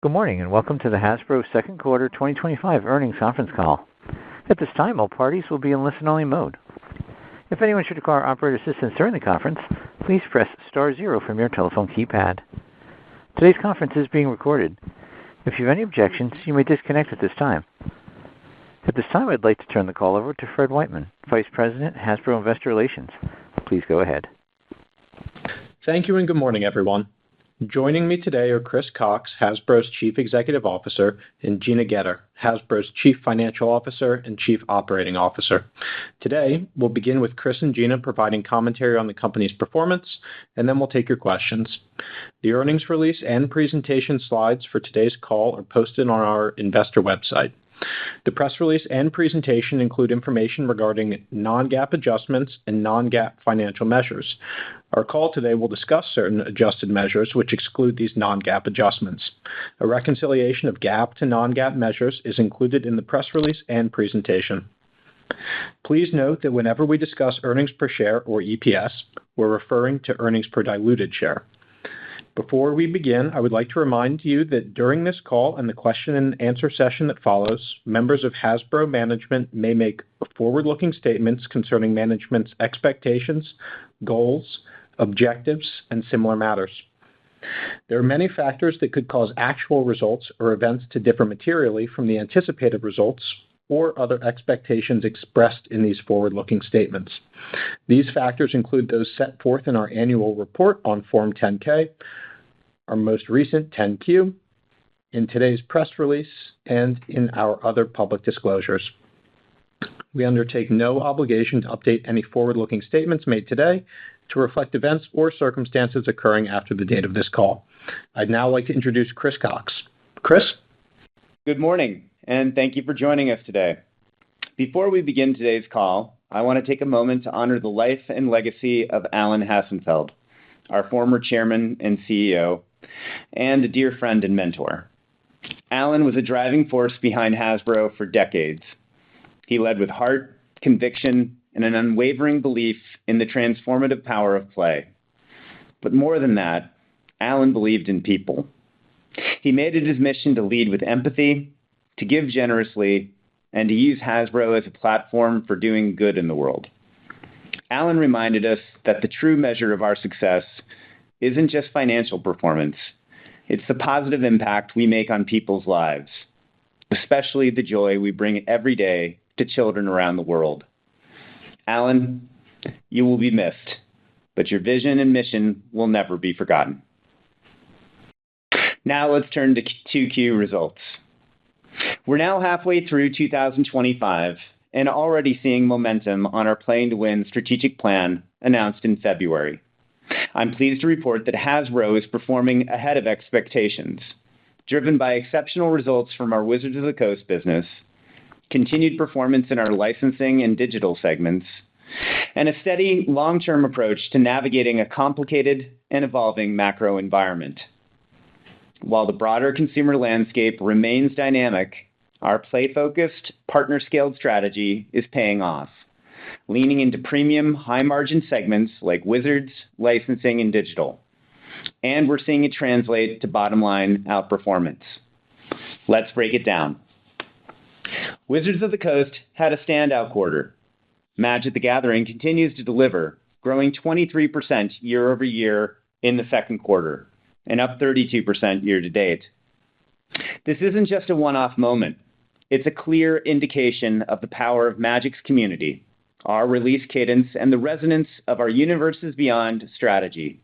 Good morning, and welcome to the Hasbro second quarter 2025 earnings conference call. At this time, all parties will be in listen-only mode. If anyone should require operator assistance during the conference, please press star zero from your telephone keypad. Today's conference is being recorded. If you have any objections, you may disconnect at this time. At this time, I'd like to turn the call over to Fred Whiteman, Vice President, Hasbro Investor Relations. Please go ahead. Thank you and good morning, everyone. Joining me today are Chris Cocks, Hasbro's Chief Executive Officer, and Gina Goetter, Hasbro's Chief Financial Officer and Chief Operating Officer. Today, we'll begin with Chris and Gina providing commentary on the company's performance, and then we'll take your questions. The earnings release and presentation slides for today's call are posted on our investor website. The press release and presentation include information regarding non-GAAP adjustments and non-GAAP financial measures. Our call today will discuss certain adjusted measures which exclude these non-GAAP adjustments. A reconciliation of GAAP to non-GAAP measures is included in the press release and presentation. Please note that whenever we discuss earnings per share or EPS, we're referring to earnings per diluted share. Before we begin, I would like to remind you that during this call and the question and answer session that follows, members of Hasbro management may make forward-looking statements concerning management's expectations, goals, objectives, and similar matters. There are many factors that could cause actual results or events to differ materially from the anticipated results or other expectations expressed in these forward-looking statements. These factors include those set forth in our annual report on Form 10-K, our most recent 10-Q, in today's press release, and in our other public disclosures. We undertake no obligation to update any forward-looking statements made today to reflect events or circumstances occurring after the date of this call. I'd now like to introduce Chris Cocks. Chris? Good morning, and thank you for joining us today. Before we begin today's call, I want to take a moment to honor the life and legacy of Alan Hassenfeld, our former chairman and CEO, and a dear friend and mentor. Alan was a driving force behind Hasbro for decades. He led with heart, conviction, and an unwavering belief in the transformative power of play. But more than that, Alan believed in people. He made it his mission to lead with empathy, to give generously, and to use Hasbro as a platform for doing good in the world. Alan reminded us that the true measure of our success isn't just financial performance. It's the positive impact we make on people's lives, especially the joy we bring every day to children around the world. Alan, you will be missed, but your vision and mission will never be forgotten. Now let's turn to 2Q results. We're now halfway through 2025 and already seeing momentum on our Playing to Win strategic plan announced in February. I'm pleased to report that Hasbro is performing ahead of expectations, driven by exceptional results from our Wizards of the Coast business, continued performance in our licensing and digital segments, and a steady long-term approach to navigating a complicated and evolving macro environment. While the broader consumer landscape remains dynamic, our play-focused, partner-scaled strategy is paying off, leaning into premium, high-margin segments like Wizards, licensing, and digital. And we're seeing it translate to bottom-line outperformance. Let's break it down. Wizards of the Coast had a standout quarter. Magic the Gathering continues to deliver, growing 23% year-over-year in the second quarter, and up 32% year-to-date. This isn't just a one-off moment. It's a clear indication of the power of Magic's community, our release cadence, and the resonance of our Universes Beyond strategy.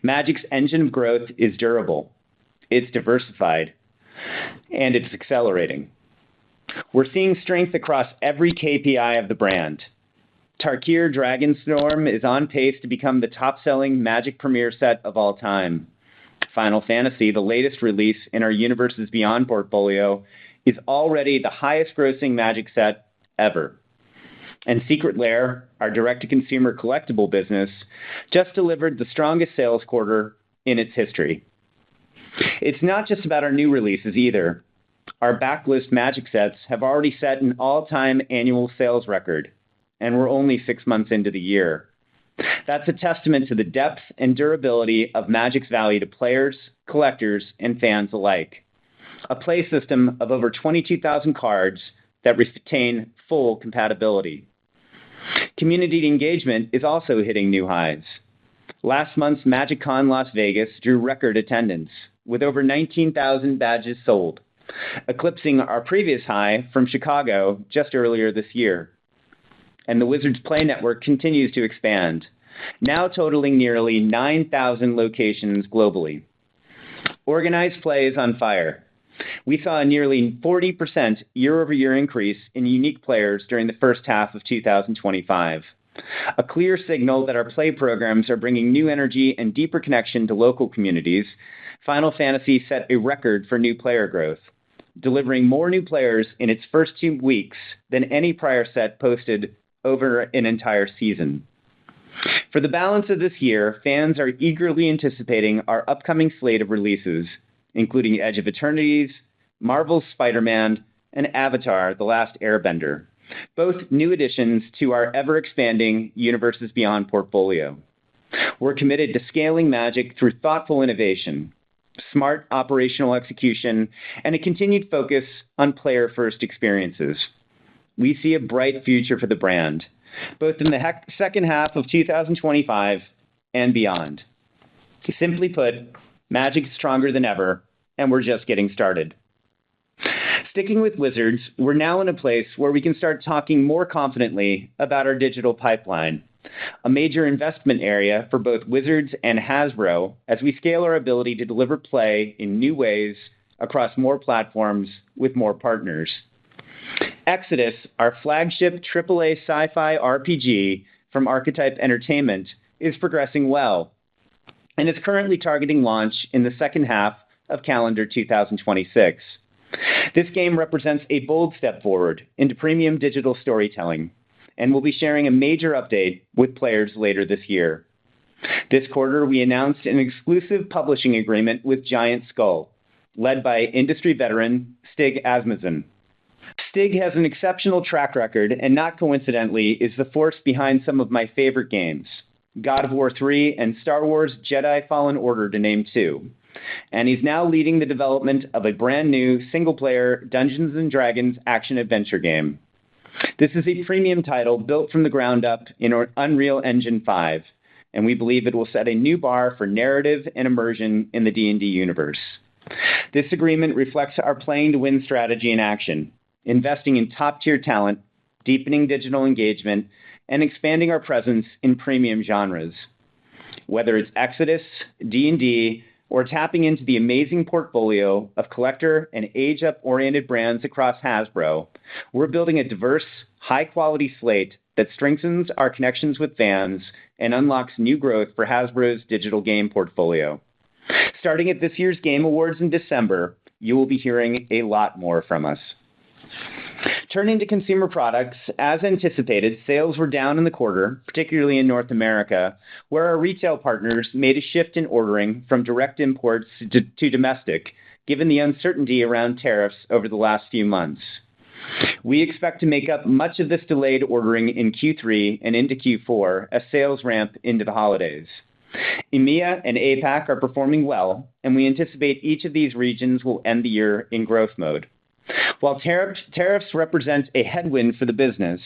Magic's engine of growth is durable, it's diversified, and it's accelerating. We're seeing strength across every KPI of the brand. Tarkir Dragonstorm is on pace to become the top-selling Magic Premier set of all time. Final Fantasy, the latest release in our Universes Beyond portfolio, is already the highest-grossing Magic set ever. And Secret Lair, our direct-to-consumer collectible business, just delivered the strongest sales quarter in its history. It's not just about our new releases either. Our backlist Magic sets have already set an all-time annual sales record, and we're only 6 months into the year. That's a testament to the depth and durability of Magic's value to players, collectors, and fans alike. A play system of over 22,000 cards that retain full compatibility. Community engagement is also hitting new highs. Last month's MagicCon Las Vegas drew record attendance, with over 19,000 badges sold, eclipsing our previous high from Chicago just earlier this year. And the Wizards Play Network continues to expand, now totaling nearly 9,000 locations globally. Organized play is on fire. We saw a nearly 40% year-over-year increase in unique players during the first half of 2025. A clear signal that our play programs are bringing new energy and deeper connection to local communities. Final Fantasy set a record for new player growth, delivering more new players in its first 2 weeks than any prior set posted over an entire season. For the balance of this year, fans are eagerly anticipating our upcoming slate of releases, including Edge of Eternities, Marvel's Spider-Man, and Avatar: The Last Airbender, both new additions to our ever-expanding Universes Beyond portfolio. We're committed to scaling Magic through thoughtful innovation, smart operational execution, and a continued focus on player-first experiences. We see a bright future for the brand, both in the second half of 2025 and beyond. Simply put, Magic is stronger than ever, and we're just getting started. Sticking with Wizards, we're now in a place where we can start talking more confidently about our digital pipeline, a major investment area for both Wizards and Hasbro as we scale our ability to deliver play in new ways across more platforms with more partners. Exodus, our flagship AAA sci-fi RPG from Archetype Entertainment, is progressing well, and is currently targeting launch in the second half of calendar 2026. This game represents a bold step forward into premium digital storytelling, and we'll be sharing a major update with players later this year. This quarter, we announced an exclusive publishing agreement with Giant Skull, led by industry veteran Stig Asmussen. Stig has an exceptional track record and, not coincidentally, is the force behind some of my favorite games, God of War 3 and Star Wars Jedi Fallen Order, to name two. And he's now leading the development of a brand new single-player Dungeons & Dragons action-adventure game. This is a premium title built from the ground up in Unreal Engine 5, and we believe it will set a new bar for narrative and immersion in the D&D universe. This agreement reflects our playing-to-win strategy in action, investing in top-tier talent, deepening digital engagement, and expanding our presence in premium genres. Whether it's Exodus, D&D, or tapping into the amazing portfolio of collector and age-up-oriented brands across Hasbro, we're building a diverse, high-quality slate that strengthens our connections with fans and unlocks new growth for Hasbro's digital game portfolio. Starting at this year's Game Awards in December, you will be hearing a lot more from us. Turning to consumer products, as anticipated, sales were down in the quarter, particularly in North America, where our retail partners made a shift in ordering from direct imports to domestic, given the uncertainty around tariffs over the last few months. We expect to make up much of this delayed ordering in Q3 and into Q4 as sales ramp into the holidays. EMEA and APAC are performing well, and we anticipate each of these regions will end the year in growth mode. While tariffs represent a headwind for the business,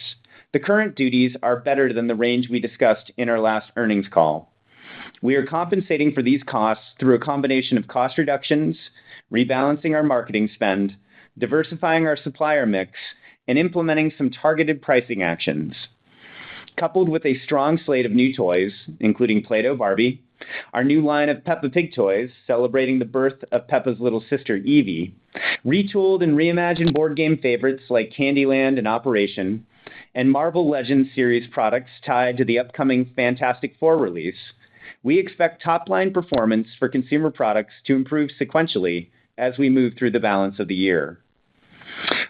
the current duties are better than the range we discussed in our last earnings call. We are compensating for these costs through a combination of cost reductions, rebalancing our marketing spend, diversifying our supplier mix, and implementing some targeted pricing actions. Coupled with a strong slate of new toys, including Play-Doh Barbie, our new line of Peppa Pig toys celebrating the birth of Peppa's little sister Evie, retooled and reimagined board game favorites like Candyland and Operation, and Marvel Legends series products tied to the upcoming Fantastic Four release, we expect top-line performance for consumer products to improve sequentially as we move through the balance of the year.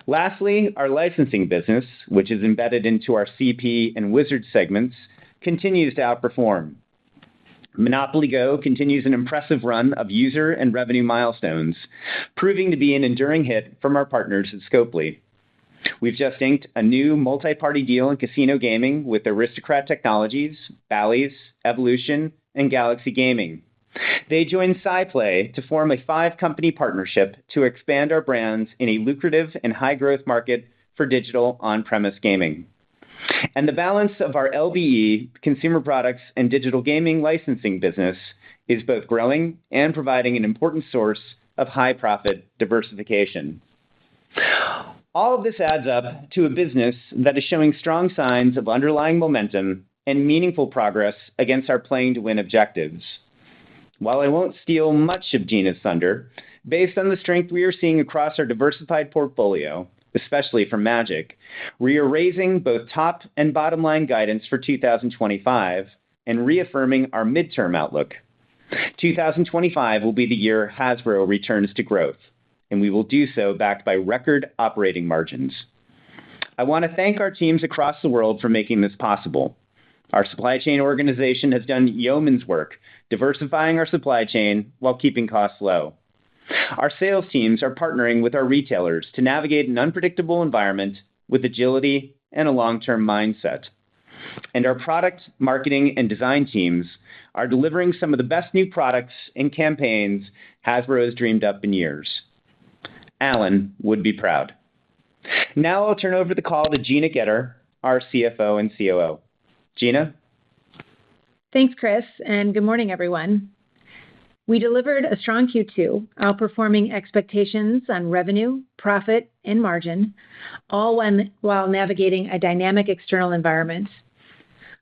Lastly, our licensing business, which is embedded into our CP and Wizard segments, continues to outperform. Monopoly Go continues an impressive run of user and revenue milestones, proving to be an enduring hit from our partners at Scopely. We've just inked a new multi-party deal in casino gaming with Aristocrat Technologies, Bally's, Evolution, and Galaxy Gaming. They joined SciPlay to form a 5-company partnership to expand our brands in a lucrative and high-growth market for digital on-premise gaming. And the balance of our LBE, consumer products, and digital gaming licensing business is both growing and providing an important source of high-profit diversification. All of this adds up to a business that is showing strong signs of underlying momentum and meaningful progress against our playing to win objectives. While I won't steal much of Gina's thunder, based on the strength we are seeing across our diversified portfolio, especially from Magic, we are raising both top and bottom line guidance for 2025 and reaffirming our midterm outlook. 2025 will be the year Hasbro returns to growth, and we will do so backed by record operating margins. I want to thank our teams across the world for making this possible. Our supply chain organization has done yeoman's work, diversifying our supply chain while keeping costs low. Our sales teams are partnering with our retailers to navigate an unpredictable environment with agility and a long-term mindset. And our product, marketing, and design teams are delivering some of the best new products and campaigns Hasbro has dreamed up in years. Alan would be proud. Now I'll turn over the call to Gina Getter, our CFO and COO. Gina? Thanks, Chris, and good morning, everyone. We delivered a strong Q2, outperforming expectations on revenue, profit, and margin, all while navigating a dynamic external environment.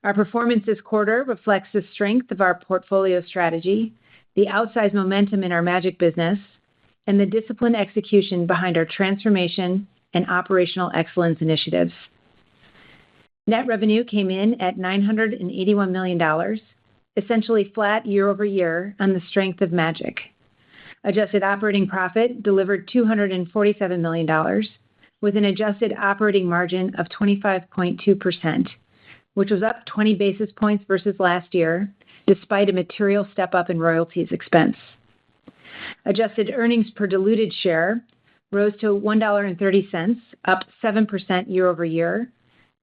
Our performance this quarter reflects the strength of our portfolio strategy, the outsized momentum in our Magic business, and the disciplined execution behind our transformation and operational excellence initiatives. Net revenue came in at $981 million, essentially flat year over year on the strength of Magic. Adjusted operating profit delivered $247 million, with an adjusted operating margin of 25.2%, which was up 20 basis points versus last year, despite a material step-up in royalties expense. Adjusted earnings per diluted share rose to $1.30, up 7% year over year,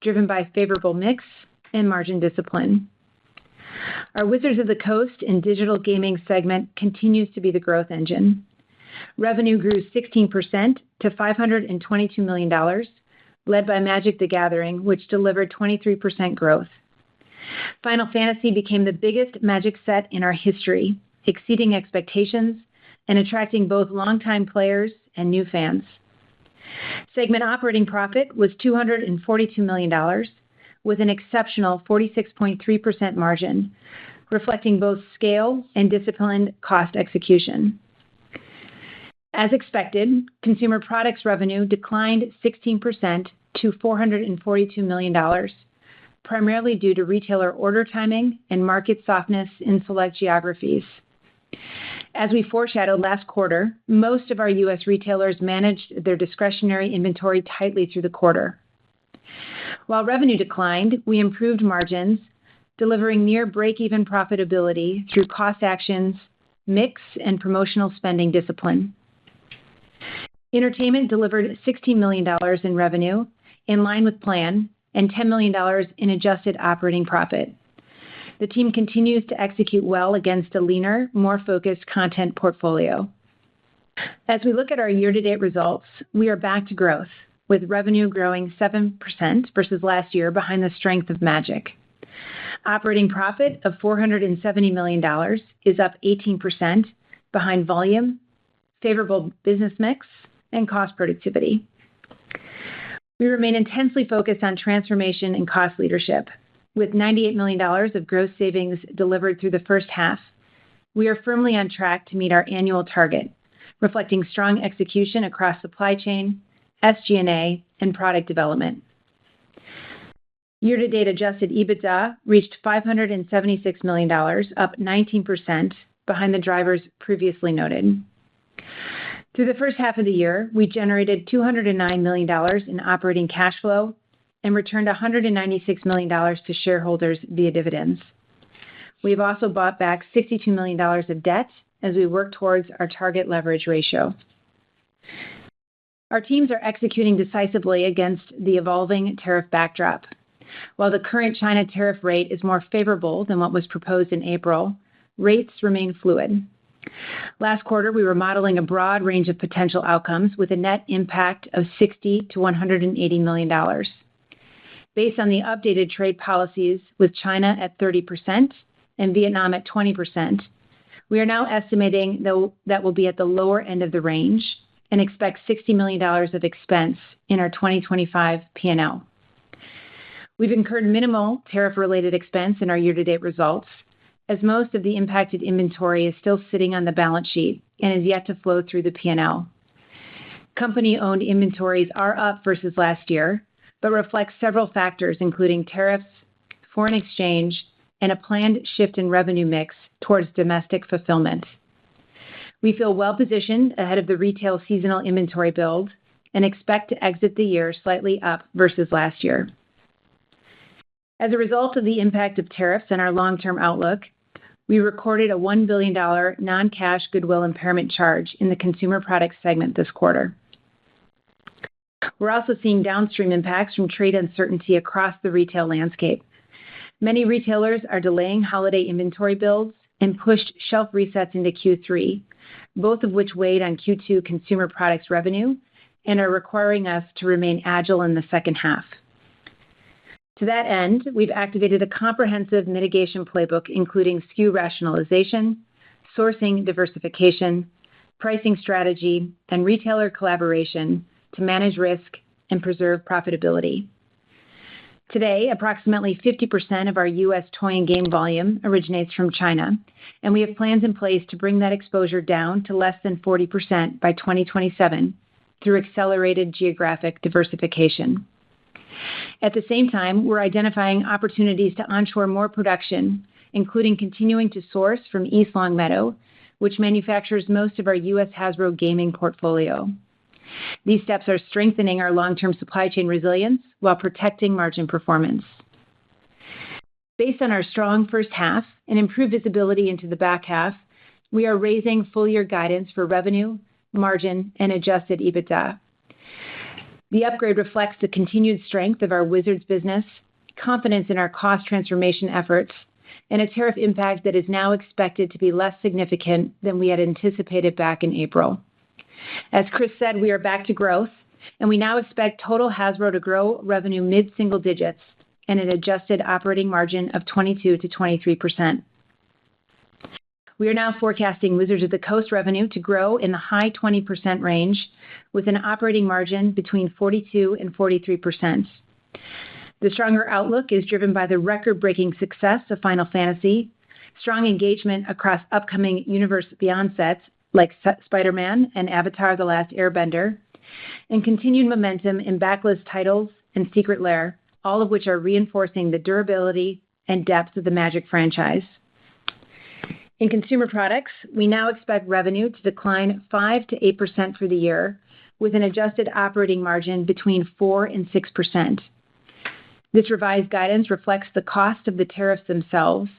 driven by favorable mix and margin discipline. Our Wizards of the Coast and digital gaming segment continues to be the growth engine. Revenue grew 16% to $522 million, led by Magic: The Gathering, which delivered 23% growth. Final Fantasy became the biggest Magic set in our history, exceeding expectations and attracting both longtime players and new fans. Segment operating profit was $242 million, with an exceptional 46.3% margin, reflecting both scale and disciplined cost execution. As expected, consumer products revenue declined 16% to $442 million, primarily due to retailer order timing and market softness in select geographies. As we foreshadowed last quarter, most of our U.S. retailers managed their discretionary inventory tightly through the quarter. While revenue declined, we improved margins, delivering near break-even profitability through cost actions, mix, and promotional spending discipline. Entertainment delivered $16 million in revenue, in line with plan, and $10 million in adjusted operating profit. The team continues to execute well against a leaner, more focused content portfolio. As we look at our year-to-date results, we are back to growth, with revenue growing 7% versus last year behind the strength of Magic. Operating profit of $470 million is up 18% behind volume, favorable business mix, and cost productivity. We remain intensely focused on transformation and cost leadership. With $98 million of gross savings delivered through the first half, we are firmly on track to meet our annual target, reflecting strong execution across supply chain, SG&A, and product development. Year-to-date adjusted EBITDA reached $576 million, up 19% behind the drivers previously noted. Through the first half of the year, we generated $209 million in operating cash flow and returned $196 million to shareholders via dividends. We have also bought back $62 million of debt as we work towards our target leverage ratio. Our teams are executing decisively against the evolving tariff backdrop. While the current China tariff rate is more favorable than what was proposed in April, rates remain fluid. Last quarter, we were modeling a broad range of potential outcomes with a net impact of $60 to $180 million. Based on the updated trade policies with China at 30% and Vietnam at 20%, we are now estimating that will be at the lower end of the range and expect $60 million of expense in our 2025 P&L. We've incurred minimal tariff-related expense in our year-to-date results, as most of the impacted inventory is still sitting on the balance sheet and is yet to flow through the P&L. Company-owned inventories are up versus last year, but reflect several factors, including tariffs, foreign exchange, and a planned shift in revenue mix towards domestic fulfillment. We feel well-positioned ahead of the retail seasonal inventory build and expect to exit the year slightly up versus last year. As a result of the impact of tariffs and our long-term outlook, we recorded a $1 billion non-cash goodwill impairment charge in the consumer products segment this quarter. We're also seeing downstream impacts from trade uncertainty across the retail landscape. Many retailers are delaying holiday inventory builds and pushed shelf resets into Q3, both of which weighed on Q2 consumer products revenue and are requiring us to remain agile in the second half. To that end, we've activated a comprehensive mitigation playbook, including SKU rationalization, sourcing diversification, pricing strategy, and retailer collaboration to manage risk and preserve profitability. Today, approximately 50% of our U.S. toy and game volume originates from China, and we have plans in place to bring that exposure down to less than 40% by 2027 through accelerated geographic diversification. At the same time, we're identifying opportunities to onshore more production, including continuing to source from East Longmeadow, which manufactures most of our U.S. Hasbro gaming portfolio. These steps are strengthening our long-term supply chain resilience while protecting margin performance. Based on our strong first half and improved visibility into the back half, we are raising full-year guidance for revenue, margin, and adjusted EBITDA. The upgrade reflects the continued strength of our Wizards business, confidence in our cost transformation efforts, and a tariff impact that is now expected to be less significant than we had anticipated back in April. As Chris said, we are back to growth, and we now expect total Hasbro to grow revenue mid-single digits and an adjusted operating margin of 22 to 23%. We are now forecasting Wizards of the Coast revenue to grow in the high 20% range, with an operating margin between 42 and 43%. The stronger outlook is driven by the record-breaking success of Final Fantasy, strong engagement across upcoming Universe Beyond sets like Spider-Man and Avatar: The Last Airbender, and continued momentum in backlist titles and Secret Lair, all of which are reinforcing the durability and depth of the Magic franchise. In consumer products, we now expect revenue to decline 5 to 8% for the year, with an adjusted operating margin between 4 and 6%. This revised guidance reflects the cost of the tariffs themselves,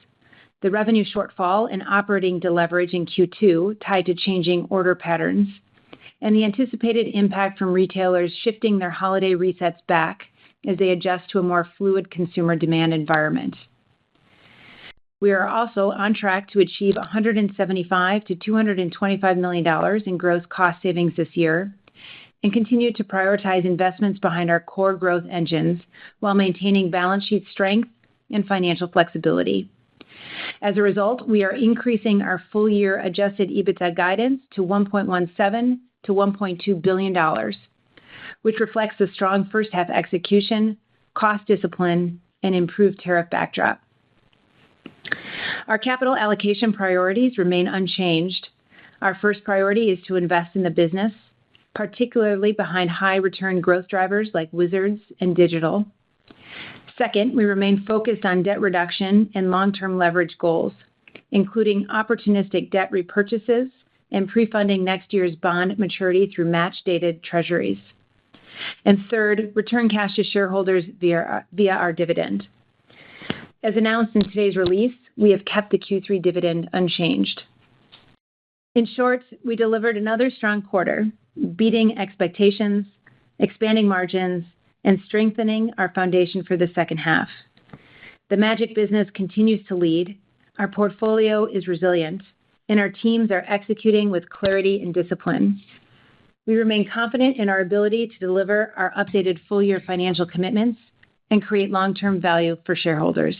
the revenue shortfall and operating deleverage in Q2 tied to changing order patterns, and the anticipated impact from retailers shifting their holiday resets back as they adjust to a more fluid consumer demand environment. We are also on track to achieve $175 to $225 million in gross cost savings this year and continue to prioritize investments behind our core growth engines while maintaining balance sheet strength and financial flexibility. As a result, we are increasing our full-year adjusted EBITDA guidance to $1.17 to $1.2 billion, which reflects the strong first-half execution, cost discipline, and improved tariff backdrop. Our capital allocation priorities remain unchanged. Our first priority is to invest in the business, particularly behind high-return growth drivers like Wizards and digital. Second, we remain focused on debt reduction and long-term leverage goals, including opportunistic debt repurchases and pre-funding next year's bond maturity through match-dated treasuries. And third, return cash to shareholders via our dividend. As announced in today's release, we have kept the Q3 dividend unchanged. In short, we delivered another strong quarter beating expectations, expanding margins, and strengthening our foundation for the second half. The Magic business continues to lead, our portfolio is resilient, and our teams are executing with clarity and discipline. We remain confident in our ability to deliver our updated full-year financial commitments and create long-term value for shareholders.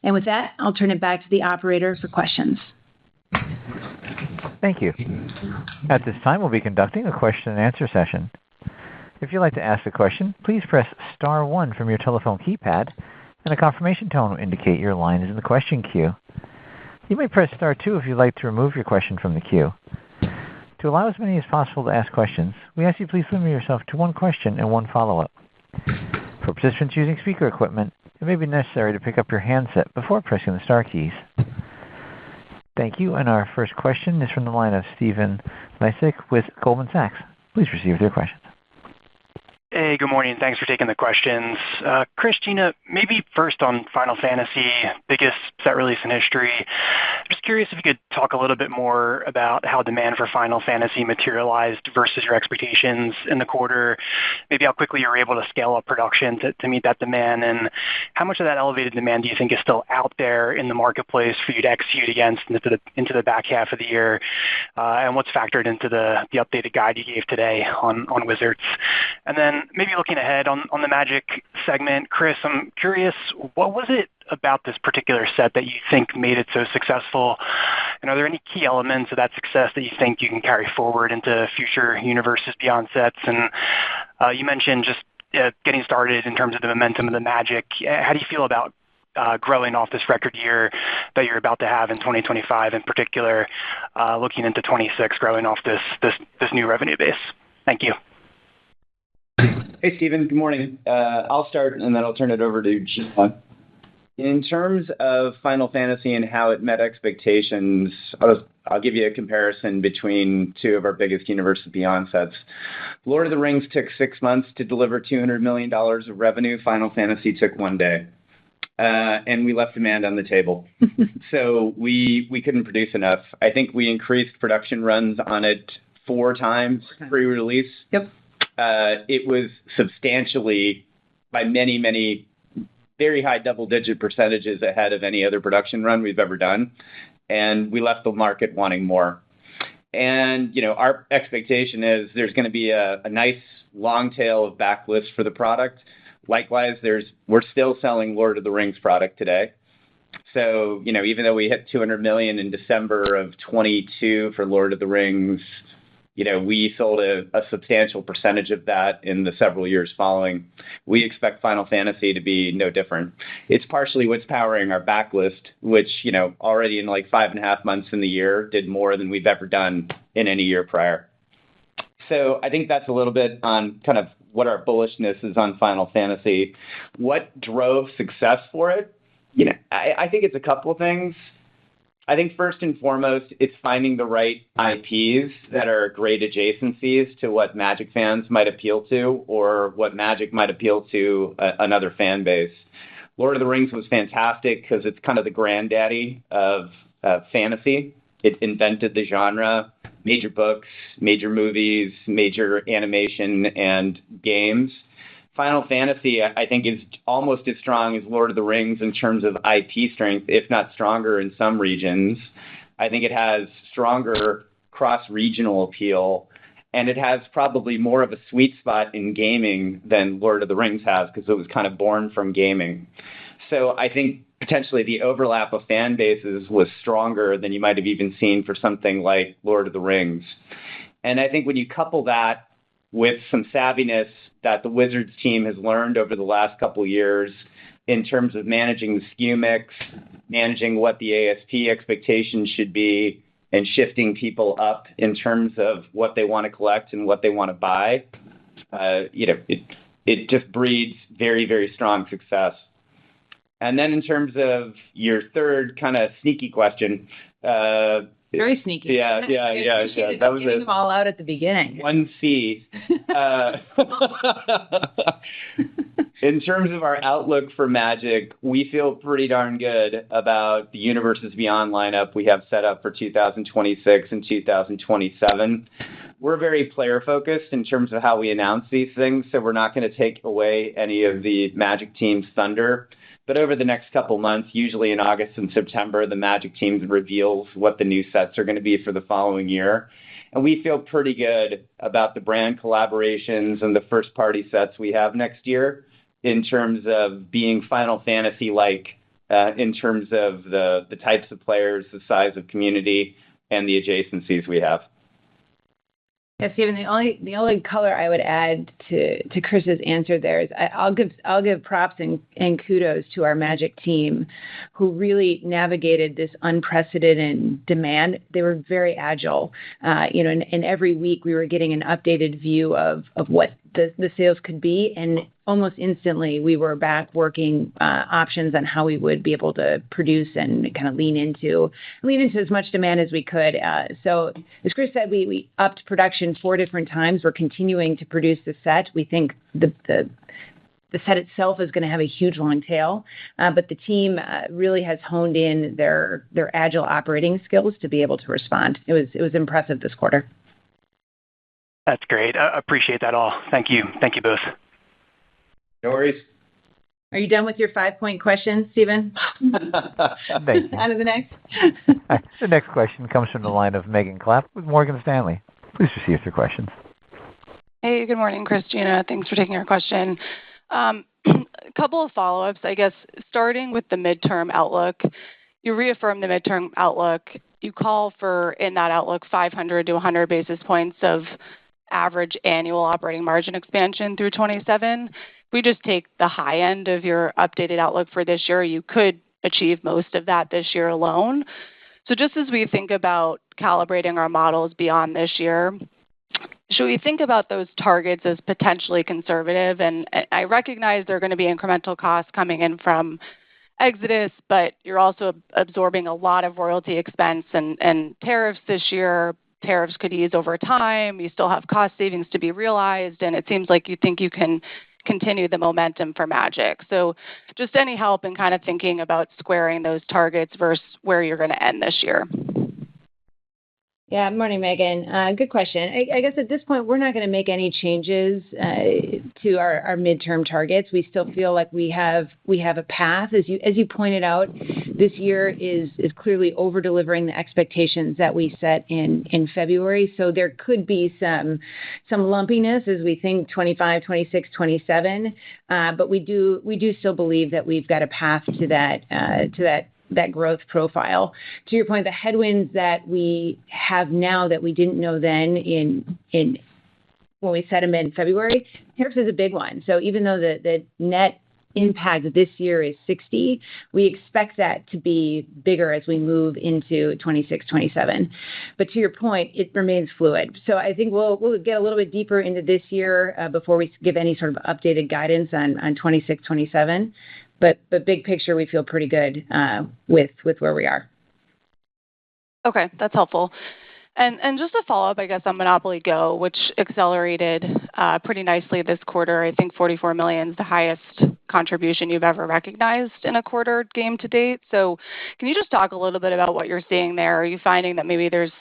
And with that, I'll turn it back to the operator for questions. Thank you. At this time, we'll be conducting a question-and-answer session. If you'd like to ask a question, please press star 1 from your telephone keypad, and a confirmation tone will indicate your line is in the question queue. You may press star 2 if you'd like to remove your question from the queue. To allow as many as possible to ask questions, we ask you please limit yourself to one question and one follow-up. For participants using speaker equipment, it may be necessary to pick up your handset before pressing the star keys. Thank you, and our first question is from the line of Stephen Laszczyk with Goldman Sachs. Please proceed with your questions. Hey, good morning. Thanks for taking the questions. Chris, Gina, maybe first on Final Fantasy, biggest set release in history. Just curious if you could talk a little bit more about how demand for Final Fantasy materialized versus your expectations in the quarter, maybe how quickly you were able to scale up production to meet that demand, and how much of that elevated demand do you think is still out there in the marketplace for you to execute against into the back half of the year, and what's factored into the updated guide you gave today on Wizards. And then maybe looking ahead on the Magic segment, Chris, I'm curious, what was it about this particular set that you think made it so successful? And are there any key elements of that success that you think you can carry forward into future Universes Beyond sets? And you mentioned just getting started in terms of the momentum of the Magic. How do you feel about growing off this record year that you're about to have in 2025, in particular, looking into 26, growing off this new revenue base? Thank you. Hey, Stephen. Good morning. I'll start, and then I'll turn it over to Gina. In terms of Final Fantasy and how it met expectations, I'll give you a comparison between two of our biggest Universes Beyond sets. Lord of the Rings took 6 months to deliver $200 million of revenue. Final Fantasy took 1 day. And we left demand on the table. So we couldn't produce enough. I think we increased production runs on it 4 times pre-release. Yep. It was substantially, by many, many, very high double-digit percentages ahead of any other production run we've ever done. And we left the market wanting more. And, our expectation is there's going to be a nice long tail of backlist for the product. Likewise, we're still selling Lord of the Rings product today. So, even though we hit $200 million in December of 22 for Lord of the Rings, we sold a substantial percentage of that in the several years following. We expect Final Fantasy to be no different. It's partially what's powering our backlist, which, already in like 5.5 months in the year did more than we've ever done in any year prior. So I think that's a little bit on kind of what our bullishness is on Final Fantasy. What drove success for it? I think it's a couple of things. I think first and foremost, it's finding the right IPs that are great adjacencies to what Magic fans might appeal to or what Magic might appeal to another fan base. Lord of the Rings was fantastic because it's kind of the granddaddy of fantasy. It invented the genre, major books, major movies, major animation, and games. Final Fantasy, I think, is almost as strong as Lord of the Rings in terms of IP strength, if not stronger in some regions. I think it has stronger cross-regional appeal, and it has probably more of a sweet spot in gaming than Lord of the Rings has because it was kind of born from gaming. So I think potentially the overlap of fan bases was stronger than you might have even seen for something like Lord of the Rings. And I think when you couple that with some savviness that the Wizards team has learned over the last couple of years in terms of managing the SKU mix, managing what the ASP expectations should be, and shifting people up in terms of what they want to collect and what they want to buy, it just breeds very, very strong success. And then in terms of your third kind of sneaky question, very sneaky. Yeah. That was them all out at the beginning. 1C. In terms of our outlook for Magic, we feel pretty darn good about the Universes Beyond lineup we have set up for 2026 and 2027. we're very player focused in terms of how we announce these things, so we're not going to take away any of the Magic team's thunder. But over the next couple months, usually in August and September, the Magic team reveals what the new sets are going to be for the following year. And we feel pretty good about the brand collaborations and the first party sets we have next year in terms of being Final Fantasy-like, in terms of the types of players, the size of community, and the adjacencies we have. Yeah, Stephen, the only color I would add to Chris's answer there is I'll give props and kudos to our Magic team who really navigated this unprecedented demand. They were very agile, and every week we were getting an updated view of what the sales could be, and almost instantly we were back working options on how we would be able to produce and kind of lean into as much demand as we could. So as Chris said, we upped production 4 different times. We're continuing to produce the set. We think the set itself is going to have a huge long tail, but the team really has honed in their agile operating skills to be able to respond. It was impressive this quarter. That's great. Appreciate that all. Thank you. Thank you both. No worries. Are you done with your 5-point question, Stephen? Thank you. On to the next. The next question comes from the line of Megan Clapp with Morgan Stanley. Please proceed with your questions. Hey, good morning, Chris, Gina. Thanks for taking our question. A couple of follow-ups, I guess, starting with the midterm outlook. You reaffirm the midterm outlook. You call for, in that outlook, 500 to 100 basis points of average annual operating margin expansion through 27. If we just take the high end of your updated outlook for this year, you could achieve most of that this year alone. So just as we think about calibrating our models beyond this year, should we think about those targets as potentially conservative? And I recognize there are going to be incremental costs coming in from Exodus, but you're also absorbing a lot of royalty expense and tariffs this year. Tariffs could ease over time. You still have cost savings to be realized, and it seems like you think you can continue the momentum for Magic. So just any help in kind of thinking about squaring those targets versus where you're going to end this year? Yeah, morning, Megan. Good question. I guess at this point, we're not going to make any changes to our midterm targets. We still feel like we have a path. As you pointed out, this year is clearly over-delivering the expectations that we set in February. So there could be some lumpiness as we think 25, 26, 27. But we do still believe that we've got a path to that growth profile. To your point, the headwinds that we have now that we didn't know then in when we set them in February, tariffs is a big one. So even though the net impact this year is 60, we expect that to be bigger as we move into 26, 27. But to your point, it remains fluid. So I think we'll get a little bit deeper into this year before we give any sort of updated guidance on 26, 27. But big picture, we feel pretty good with where we are. Okay, that's helpful. And just a follow-up, I guess, on Monopoly Go, which accelerated pretty nicely this quarter. I think $44 million is the highest contribution you've ever recognized in a quarter game to date. So can you just talk a little bit about what you're seeing there? Are you finding that maybe there's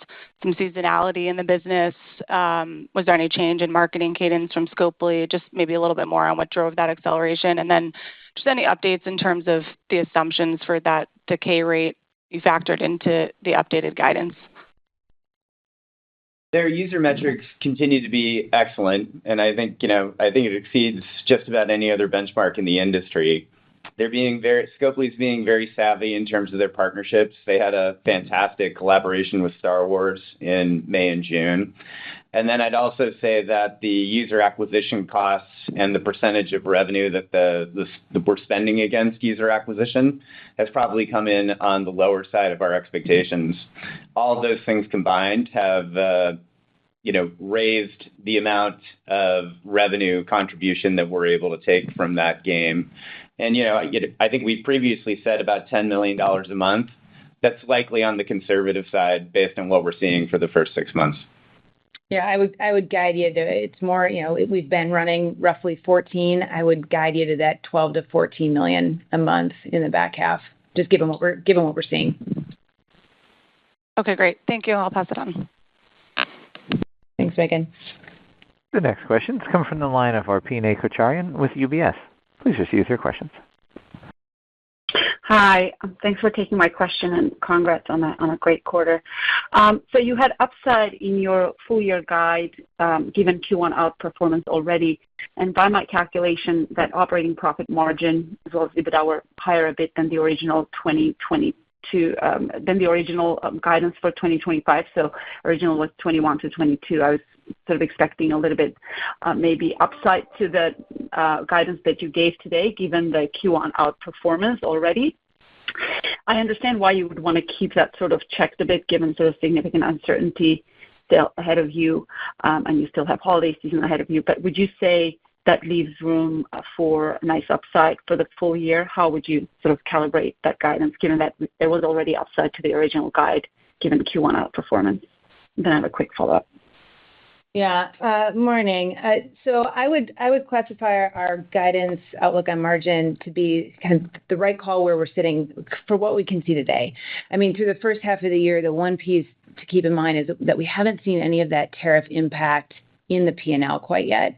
some seasonality in the business? Was there any change in marketing cadence from Scopely? Just maybe a little bit more on what drove that acceleration. And then just any updates in terms of the assumptions for that decay rate you factored into the updated guidance. Their user metrics continue to be excellent, and I think it exceeds just about any other benchmark in the industry. Scopely's being very savvy in terms of their partnerships. They had a fantastic collaboration with Star Wars in May and June. And then I'd also say that the user acquisition costs and the percentage of revenue that we're spending against user acquisition has probably come in on the lower side of our expectations. All of those things combined have raised the amount of revenue contribution that we're able to take from that game. And I think we previously said about $10 million a month. That's likely on the conservative side based on what we're seeing for the first 6 months. Yeah, I would guide you to it's more, we've been running roughly 14. I would guide you to that 12 to 14 million a month in the back half, just given what we're seeing. Okay, great. Thank you. I'll pass it on. Thanks. Thanks, Megan. The next questions come from the line of Arpine Kocharian with UBS. Please proceed with your questions. Hi. Thanks for taking my question, and congrats on a great quarter. So you had upside in your full-year guide, given Q1 outperformance already. And by my calculation, that operating profit margin as well as EBITDA were higher a bit than the original guidance for 2025. So original was 21 to 22. I was sort of expecting a little bit maybe upside to the guidance that you gave today, given the Q1 outperformance already. I understand why you would want to keep that sort of checked a bit, given sort of significant uncertainty still ahead of you, and you still have holiday season ahead of you. But would you say that leaves room for a nice upside for the full year? How would you sort of calibrate that guidance, given that there was already upside to the original guide, given Q1 outperformance? Then I have a quick follow-up. Yeah. Morning. So I would classify our guidance outlook on margin to be kind of the right call where we're sitting for what we can see today. I mean, through the first half of the year, the one piece to keep in mind is that we haven't seen any of that tariff impact in the P&L quite yet.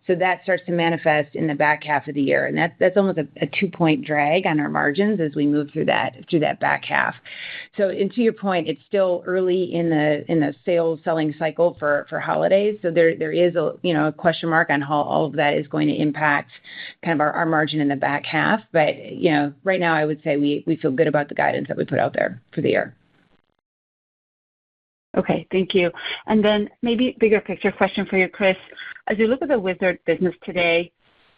So that starts to manifest in the back half of the year. And that's almost a 2-point drag on our margins as we move through that back half. So, and to your point, it's still early in the selling cycle for holidays. So there is a question mark on how all of that is going to impact kind of our margin in the back half. But right now I would say we feel good about the guidance that we put out there for the year. Okay, thank you. And then maybe bigger picture question for you, Chris. As you look at the Wizard business today,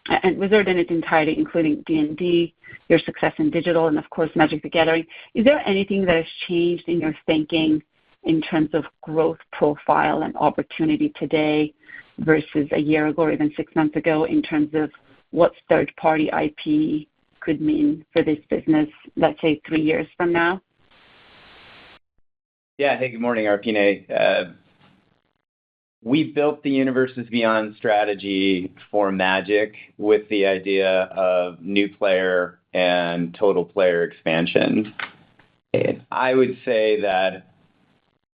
and Wizard in its entirety, including D&D, your success in digital, and of course Magic the Gathering, is there anything that has changed in your thinking in terms of growth profile and opportunity today versus a year ago or even 6 months ago in terms of what third-party IP could mean for this business, let's say 3 years from now? Yeah. Hey, good morning, Arpine. We built the Universes Beyond strategy for Magic with the idea of new player and total player expansion. I would say that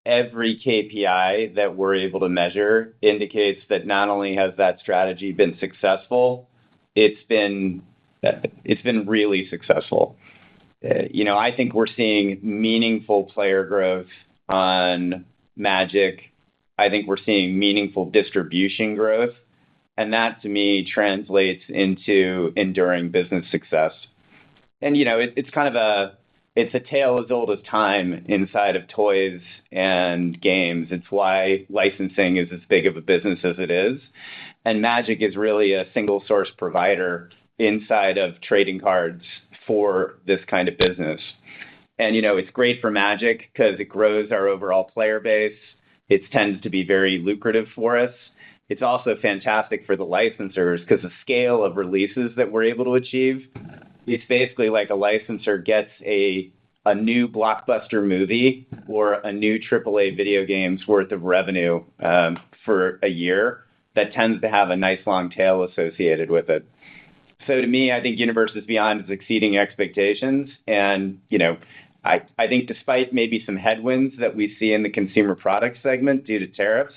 every KPI that we're able to measure indicates that not only has that strategy been successful, it's been really successful. I think we're seeing meaningful player growth on Magic. I think we're seeing meaningful distribution growth, and that to me translates into enduring business success. And it's kind of it's a tale as old as time inside of toys and games. It's why licensing is as big of a business as it is, and Magic is really a single source provider inside of trading cards for this kind of business. And, it's great for Magic because it grows our overall player base. It tends to be very lucrative for us. It's also fantastic for the licensors because the scale of releases that we're able to achieve, it's basically like a licensor gets a new blockbuster movie or a new AAA video game's worth of revenue for a year that tends to have a nice long tail associated with it. So to me, I think Universes Beyond is exceeding expectations. And, I think despite maybe some headwinds that we see in the consumer product segment due to tariffs,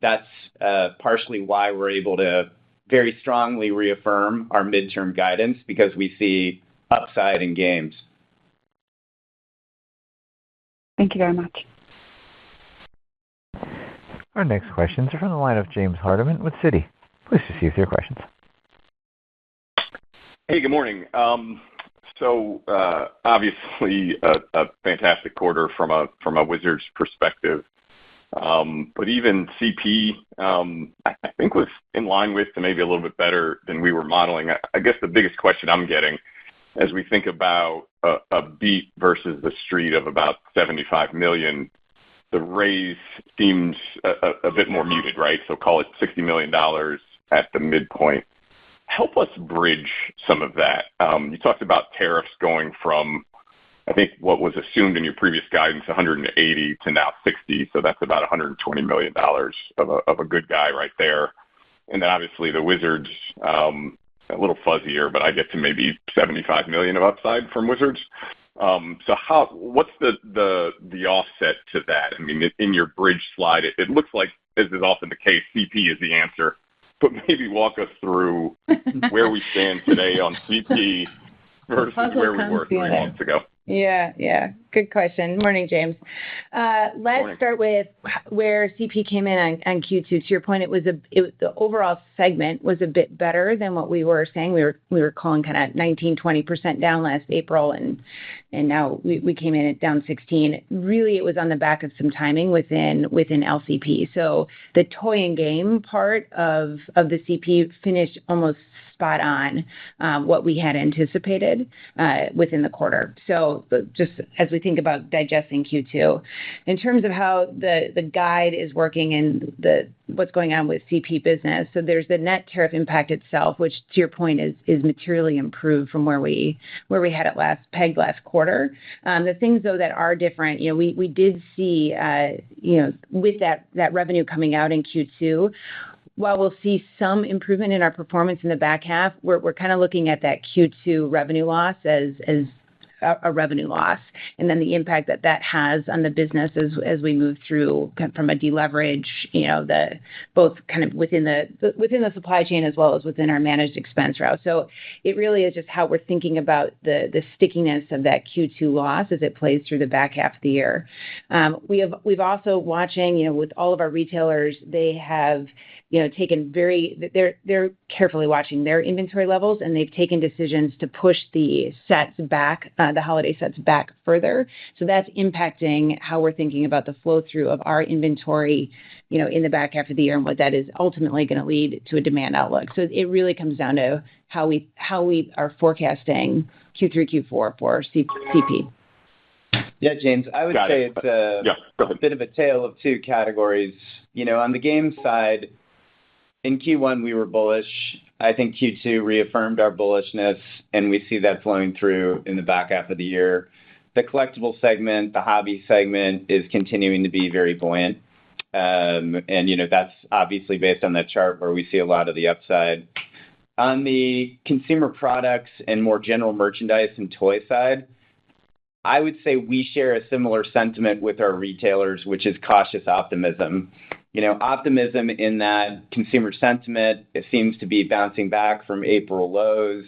that's partially why we're able to very strongly reaffirm our midterm guidance, because we see upside in games. Thank you very much. Our next questions are from the line of James Hardiman with Citi. Please proceed with your questions. Hey, good morning. So obviously a fantastic quarter from a Wizards perspective, but even CP I think was in line with to maybe a little bit better than we were modeling. I guess the biggest question I'm getting as we think about a beat versus the street of about $75 million, the raise seems a bit more muted, right? So call it $60 million at the midpoint. Help us bridge some of that. You talked about tariffs going from, I think, what was assumed in your previous guidance, 180 to now 60. So that's about $120 million of a good guy right there. And then obviously the Wizards, a little fuzzier, but I get to maybe $75 million of upside from Wizards. So what's the offset to that? I mean, in your bridge slide, it looks like as is often the case, CP is the answer. But maybe walk us through where we stand today on CP versus where we were 3 months ago. Yeah. Good question. Morning, James. Let's start with where CP came in on Q2. To your point, the overall segment was a bit better than what we were saying. We were calling kind of 19-20% down last April, and now we came in at down 16. Really, it was on the back of some timing within LCP. So the toy and game part of the CP finished almost spot on what we had anticipated within the quarter. So just as we think about digesting Q2, in terms of how the guide is working and what's going on with CP business, so there's the net tariff impact itself, which to your point is materially improved from where we had it pegged last quarter. The things though that are different, we did see with that revenue coming out in Q2. While we'll see some improvement in our performance in the back half, we're kind of looking at that Q2 revenue loss as a revenue loss, and then the impact that has on the business as we move through from a deleverage, both kind of within the supply chain as well as within our managed expense route. So it really is just how we're thinking about the stickiness of that Q2 loss as it plays through the back half of the year. We've also watching, with all of our retailers, they have they're carefully watching their inventory levels, and they've taken decisions to push the sets back, the holiday sets back further. So that's impacting how we're thinking about the flow through of our inventory, in the back half of the year, and what that is ultimately going to lead to a demand outlook. So it really comes down to how we are forecasting Q3, Q4 for CP. Yeah, James, I would say it's a bit of a tale of two categories. On the game side, in Q1, we were bullish. I think Q2 reaffirmed our bullishness, and we see that flowing through in the back half of the year. The collectible segment, the hobby segment, is continuing to be very buoyant. And that's obviously based on that chart where we see a lot of the upside. On the consumer products and more general merchandise and toy side, I would say we share a similar sentiment with our retailers, which is cautious optimism. Optimism in that consumer sentiment, it seems to be bouncing back from April lows.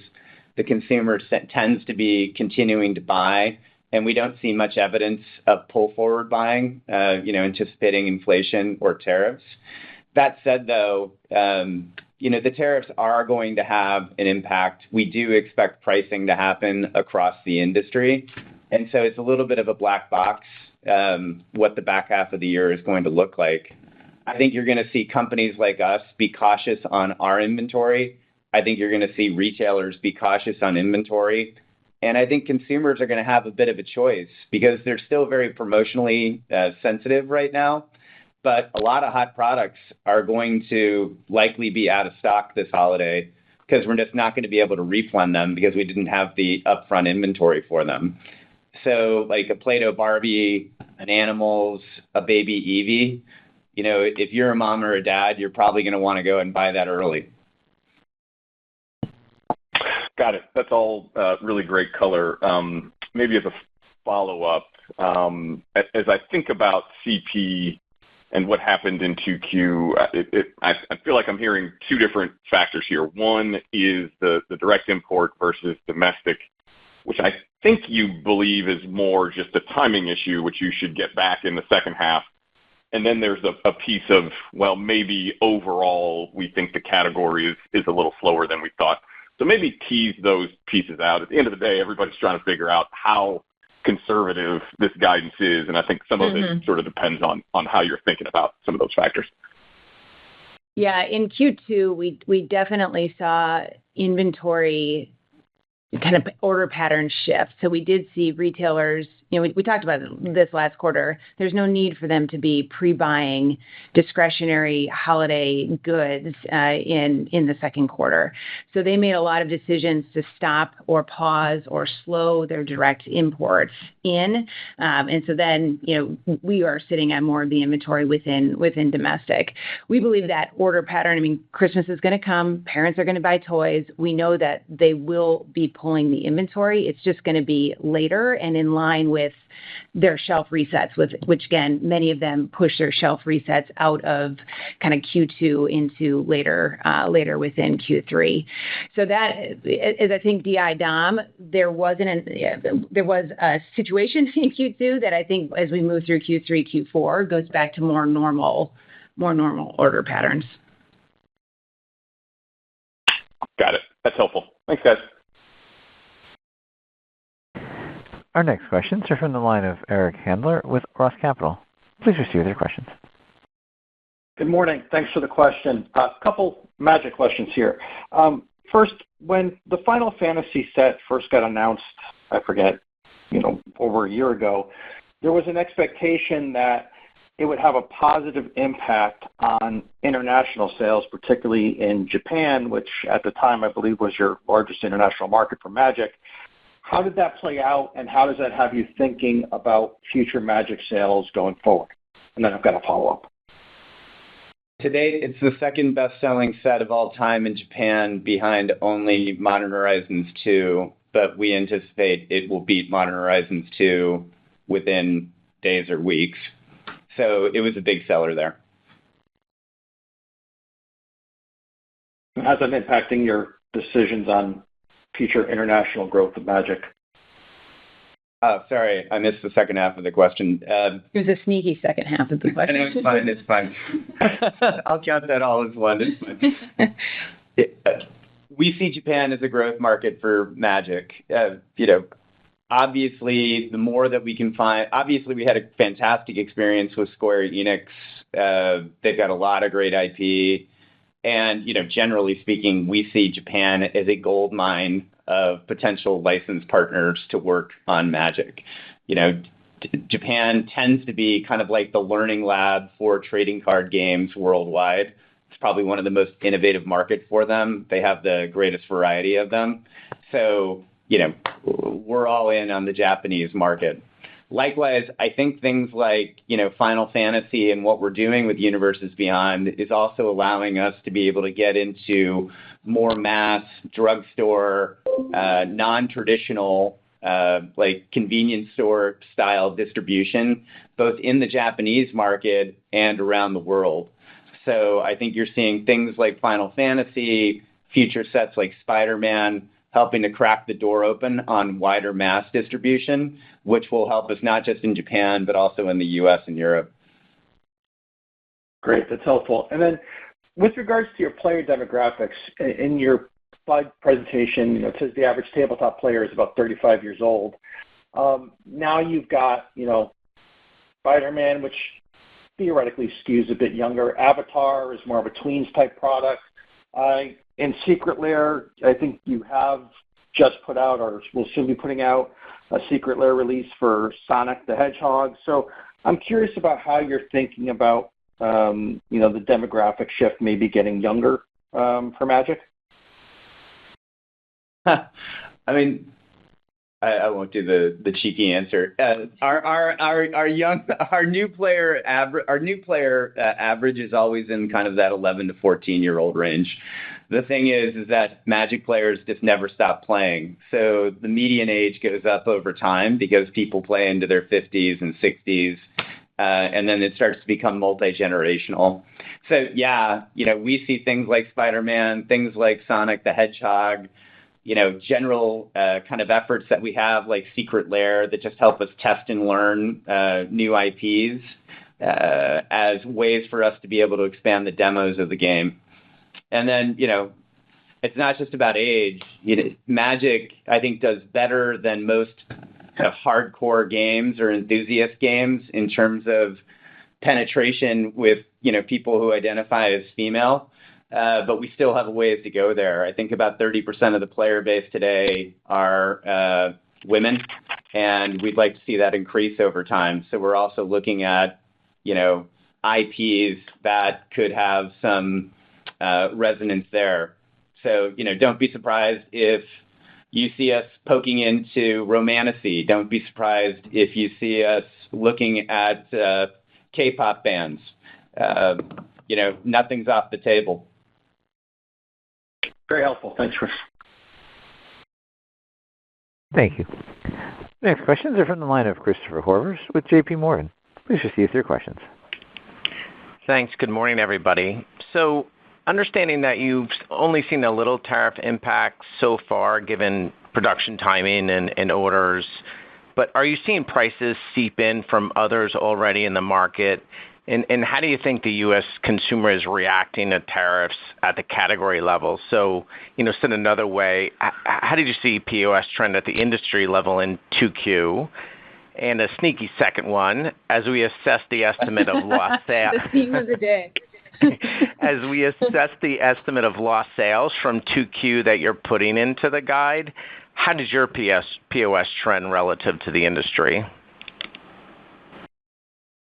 The consumer tends to be continuing to buy, and we don't see much evidence of pull forward buying, anticipating inflation or tariffs. That said, though, the tariffs are going to have an impact. We do expect pricing to happen across the industry. And so it's a little bit of a black box what the back half of the year is going to look like. I think you're going to see companies like us be cautious on our inventory. I think you're going to see retailers be cautious on inventory. And I think consumers are going to have a bit of a choice because they're still very promotionally sensitive right now. But a lot of hot products are going to likely be out of stock this holiday because we're just not going to be able to refund them because we didn't have the upfront inventory for them. So like a Play-Doh Barbie, an Animals, a Baby Eevee, if you're a mom or a dad, you're probably going to want to go and buy that early. Got it. That's all really great color. Maybe as a follow-up, as I think about CP and what happened in 2Q, I feel like I'm hearing two different factors here. One is the direct import versus domestic, which I think you believe is more just a timing issue, which you should get back in the second half. And then there's a piece of, well, maybe overall we think the category is a little slower than we thought. So maybe tease those pieces out. At the end of the day, everybody's trying to figure out how conservative this guidance is, and I think some of it sort of depends on how you're thinking about some of those factors. Yeah, in Q2, we definitely saw inventory kind of order pattern shift. So we did see retailers, we talked about this last quarter, there's no need for them to be pre-buying discretionary holiday goods in the second quarter. So they made a lot of decisions to stop or pause or slow their direct imports in. And so then, we are sitting on more of the inventory within domestic. We believe that order pattern, Christmas is going to come, parents are going to buy toys. We know that they will be pulling the inventory. It's just going to be later and in line with their shelf resets, which again, many of them push their shelf resets out of kind of Q2 into later within Q3. So that is, I think, DI Dom, there was a situation in Q2 that I think as we move through Q3, Q4 goes back to more normal order patterns. Got it. That's helpful. Thanks, guys. Our next questions are from the line of Eric Handler with Roth Capital. Please proceed with your questions. Good morning. Thanks for the question. A couple Magic questions here. First, when the Final Fantasy set first got announced, I forget, over a year ago, there was an expectation that it would have a positive impact on international sales, particularly in Japan, which at the time I believe was your largest international market for Magic. How did that play out, and how does that have you thinking about future Magic sales going forward? And then I've got a follow-up. To date, it's the second best-selling set of all time in Japan, behind only Modern Horizons 2, but we anticipate it will beat Modern Horizons 2 within days or weeks. So it was a big seller there. How's that impacting your decisions on future international growth of Magic? Oh, sorry, I missed the second half of the question. It was a sneaky second half of the question. It's fine. I'll count that all as one. It's fine. We see Japan as a growth market for Magic. Obviously, the more that we can find, obviously we had a fantastic experience with Square Enix. They've got a lot of great IP. And, generally speaking, we see Japan as a gold mine of potential licensed partners to work on Magic. Japan tends to be kind of like the learning lab for trading card games worldwide. It's probably one of the most innovative markets for them. They have the greatest variety of them. So, we're all in on the Japanese market. Likewise, I think things like, Final Fantasy and what we're doing with Universes Beyond is also allowing us to be able to get into more mass, drugstore, non-traditional, like convenience store style distribution, both in the Japanese market and around the world. So I think you're seeing things like Final Fantasy, future sets like Spider-Man, helping to crack the door open on wider mass distribution, which will help us not just in Japan, but also in the U.S. and Europe. Great, that's helpful. And then with regards to your player demographics, in your slide presentation, it says the average tabletop player is about 35 years old. Now you've got, Spider-Man, which theoretically skews a bit younger. Avatar is more of a tweens type product. In Secret Lair, I think you have just put out or will soon be putting out a Secret Lair release for Sonic the Hedgehog. So I'm curious about how you're thinking about, the demographic shift maybe getting younger for Magic. I mean, I won't do the cheeky answer. Our new player average is always in kind of that 11 to 14-year-old range. The thing is that Magic players just never stop playing. So the median age goes up over time because people play into their 50s and 60s, and then it starts to become multi-generational. So yeah, we see things like Spider-Man, things like Sonic the Hedgehog, general kind of efforts that we have like Secret Lair that just help us test and learn new IPs as ways for us to be able to expand the demos of the game. And then, it's not just about age. Magic, I think, does better than most kind of hardcore games or enthusiast games in terms of penetration with, people who identify as female. But we still have a ways to go there. I think about 30% of the player base today are women, and we'd like to see that increase over time. So we're also looking at, IPs that could have some resonance there. So, don't be surprised if you see us poking into romantasy. Don't be surprised if you see us looking at K-pop bands. Nothing's off the table. Very helpful. Thanks, Chris. Thank you. The next questions are from the line of Christopher Horvers with J.P. Morgan. Please proceed with your questions. Thanks. Good morning, everybody. So understanding that you've only seen a little tariff impact so far, given production timing and orders, but are you seeing prices seep in from others already in the market? And how do you think the U.S. consumer is reacting to tariffs at the category level? So, said another way, how did you see POS trend at the industry level in 2Q? And a sneaky second one, as we assess the estimate of lost sales. The theme of the day. As we assess the estimate of lost sales from 2Q that you're putting into the guide, how does your POS trend relative to the industry?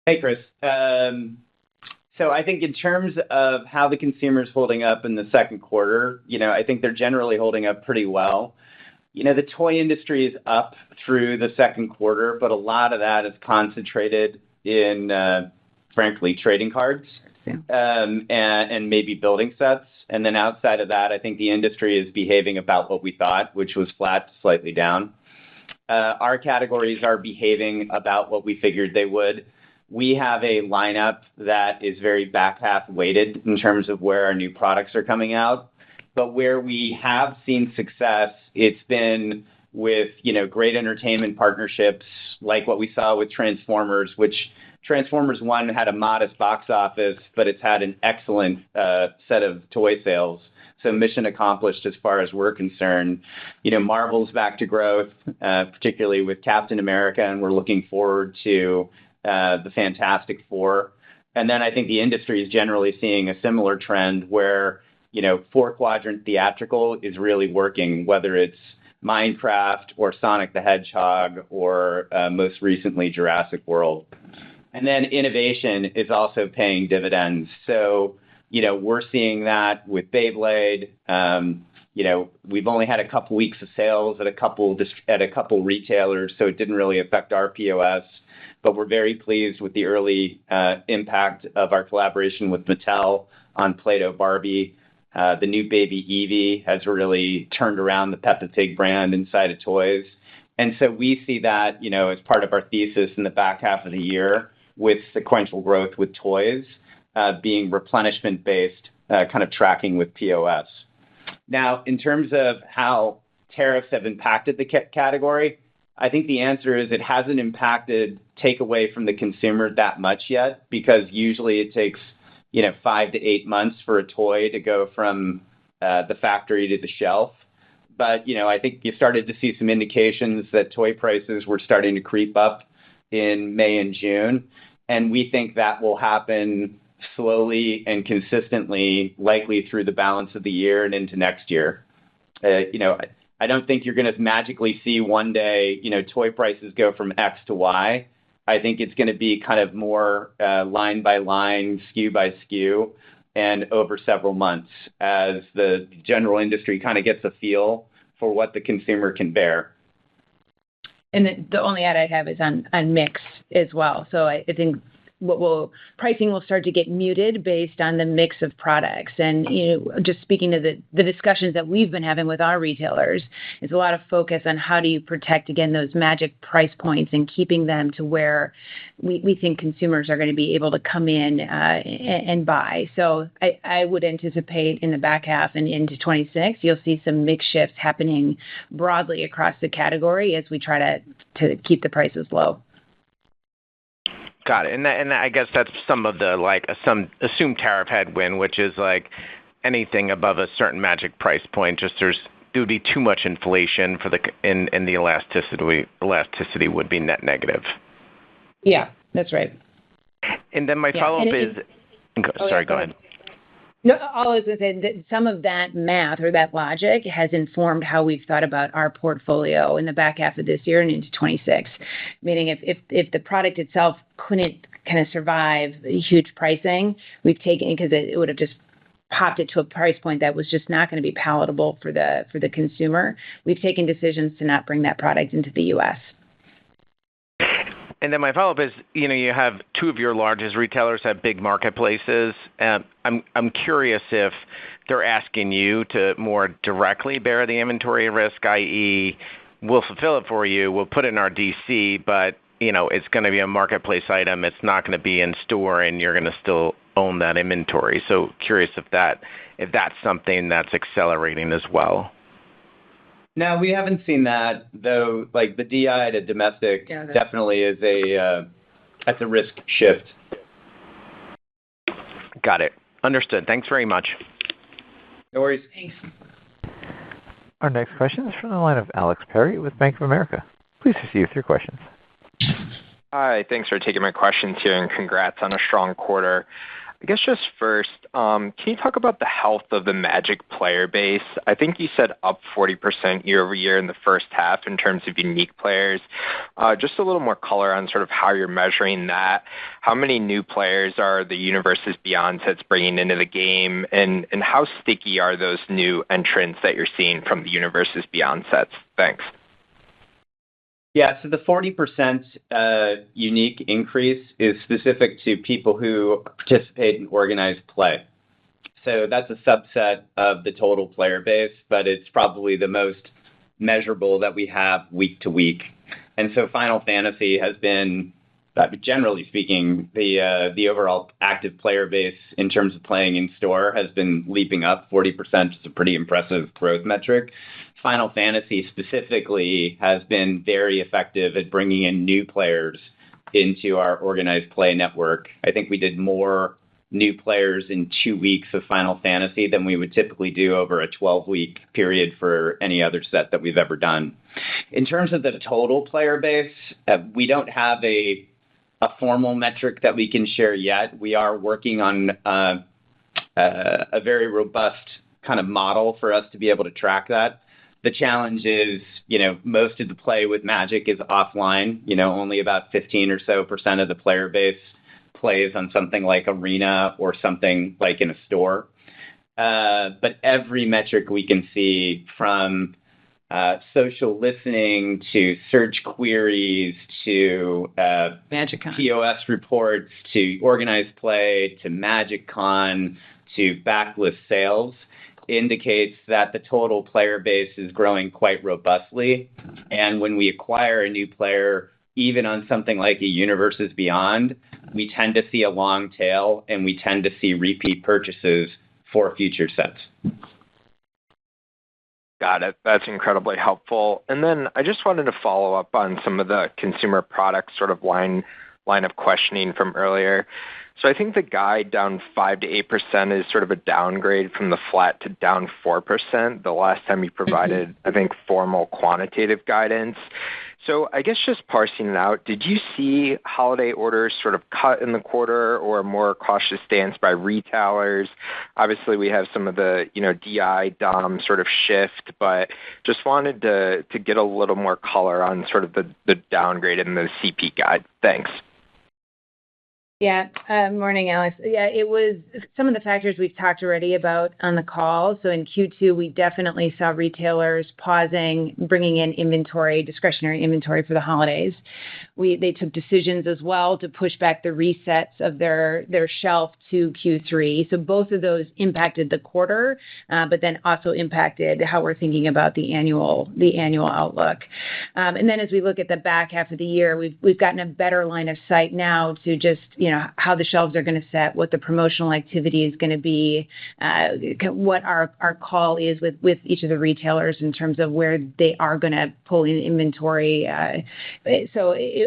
Hey, Chris. So I think in terms of how the consumer is holding up in the second quarter, I think they're generally holding up pretty well. The toy industry is up through the second quarter, but a lot of that is concentrated in, frankly, trading cards and maybe building sets. And then outside of that, I think the industry is behaving about what we thought, which was flat to slightly down. Our categories are behaving about what we figured they would. We have a lineup that is very back half weighted in terms of where our new products are coming out. But where we have seen success, it's been with, great entertainment partnerships like what we saw with Transformers, which Transformers 1 had a modest box office, but it's had an excellent set of toy sales. So mission accomplished as far as we're concerned. Marvel's back to growth, particularly with Captain America, and we're looking forward to the Fantastic Four. And then I think the industry is generally seeing a similar trend where, four-quadrant theatrical is really working, whether it's Minecraft or Sonic the Hedgehog or most recently Jurassic World. And then innovation is also paying dividends. So, we're seeing that with Beyblade. We've only had a couple weeks of sales at a couple retailers, so it didn't really affect our POS. But we're very pleased with the early impact of our collaboration with Mattel on Play-Doh Barbie. The new baby Eevee has really turned around the Peppa Pig brand inside of toys. And so we see that, as part of our thesis in the back half of the year with sequential growth with toys being replenishment-based, kind of tracking with POS. Now, in terms of how tariffs have impacted the category, I think the answer is it hasn't impacted takeaway from the consumer that much yet, because usually it takes 5 to 8 months for a toy to go from the factory to the shelf. But, I think you started to see some indications that toy prices were starting to creep up in May and June. And we think that will happen slowly and consistently, likely through the balance of the year and into next year. I don't think you're going to magically see one day, toy prices go from X to Y. I think it's going to be kind of more line by line, SKU by SKU, and over several months as the general industry kind of gets a feel for what the consumer can bear. And the only add I have is on mix as well. So I think pricing will start to get muted based on the mix of products. And, just speaking to the discussions that we've been having with our retailers, is a lot of focus on how do you protect, again, those magic price points and keeping them to where we think consumers are going to be able to come in and buy. So I would anticipate in the back half and into 26, you'll see some mix shifts happening broadly across the category as we try to keep the prices low. Got it. And I guess that's some of the some assumed tariff headwind, which is anything above a certain magic price point. Just there would be too much inflation for and the elasticity would be net negative. Yeah, that's right. And then my follow-up is, sorry, go ahead. No, all I was going to say that some of that math or that logic has informed how we've thought about our portfolio in the back half of this year and into 26. Meaning if the product itself couldn't kind of survive huge pricing, we've taken, because it would have just popped it to a price point that was just not going to be palatable for the consumer. We've taken decisions to not bring that product into the U.S. And then my follow-up is, you have two of your largest retailers have big marketplaces. I'm curious if they're asking you to more directly bear the inventory risk, i.e., we'll fulfill it for you. We'll put it in our DC, but it's going to be a marketplace item. It's not going to be in store, and you're going to still own that inventory. So curious if that's something that's accelerating as well. No, we haven't seen that, though. Like the DI to domestic definitely is that's a risk shift. Got it. Understood. Thanks very much. No worries. Thanks. Our next question is from the line of Alex Perry with Bank of America. Please proceed with your questions. Hi, thanks for taking my questions here, and congrats on a strong quarter. I guess just first, can you talk about the health of the Magic player base? I think you said up 40% year over year in the first half in terms of unique players. Just a little more color on sort of how you're measuring that. How many new players are the Universes Beyond sets bringing into the game, and how sticky are those new entrants that you're seeing from the Universes Beyond sets? Thanks. Yeah, so the 40% unique increase is specific to people who participate in organized play. So that's a subset of the total player base, but it's probably the most measurable that we have week to week. And so Final Fantasy has been, generally speaking, the overall active player base in terms of playing in store has been leaping up. 40% is a pretty impressive growth metric. Final Fantasy specifically has been very effective at bringing in new players into our organized play network. I think we did more new players in 2 weeks of Final Fantasy than we would typically do over a 12-week period for any other set that we've ever done. In terms of the total player base, we don't have a formal metric that we can share yet. We are working on a very robust kind of model for us to be able to track that. The challenge is, most of the play with Magic is offline. Only about 15% or so of the player base plays on something like Arena or something like in a store. But every metric we can see, from social listening to search queries to MagicCon POS reports to organized play to MagicCon to backlist sales, indicates that the total player base is growing quite robustly. And when we acquire a new player, even on something like a Universes Beyond, we tend to see a long tail, and we tend to see repeat purchases for future sets. Got it. That's incredibly helpful. And then I just wanted to follow up on some of the consumer products sort of line of questioning from earlier. So I think the guide down 5 to 8% is sort of a downgrade from the flat to down 4% the last time you provided, I think, formal quantitative guidance. So I guess just parsing it out, did you see holiday orders sort of cut in the quarter or a more cautious stance by retailers? Obviously, we have some of the DI, DOM sort of shift, but just wanted to get a little more color on sort of the downgrade in the CP guide. Thanks. Yeah. Morning, Alex. Yeah, it was some of the factors we've talked already about on the call. So in Q2, we definitely saw retailers pausing, bringing in inventory, discretionary inventory for the holidays. They took decisions as well to push back the resets of their shelf to Q3. So both of those impacted the quarter, but then also impacted how we're thinking about the annual outlook. And then as we look at the back half of the year, we've gotten a better line of sight now to just how the shelves are going to set, what the promotional activity is going to be, what our call is with each of the retailers in terms of where they are going to pull in inventory.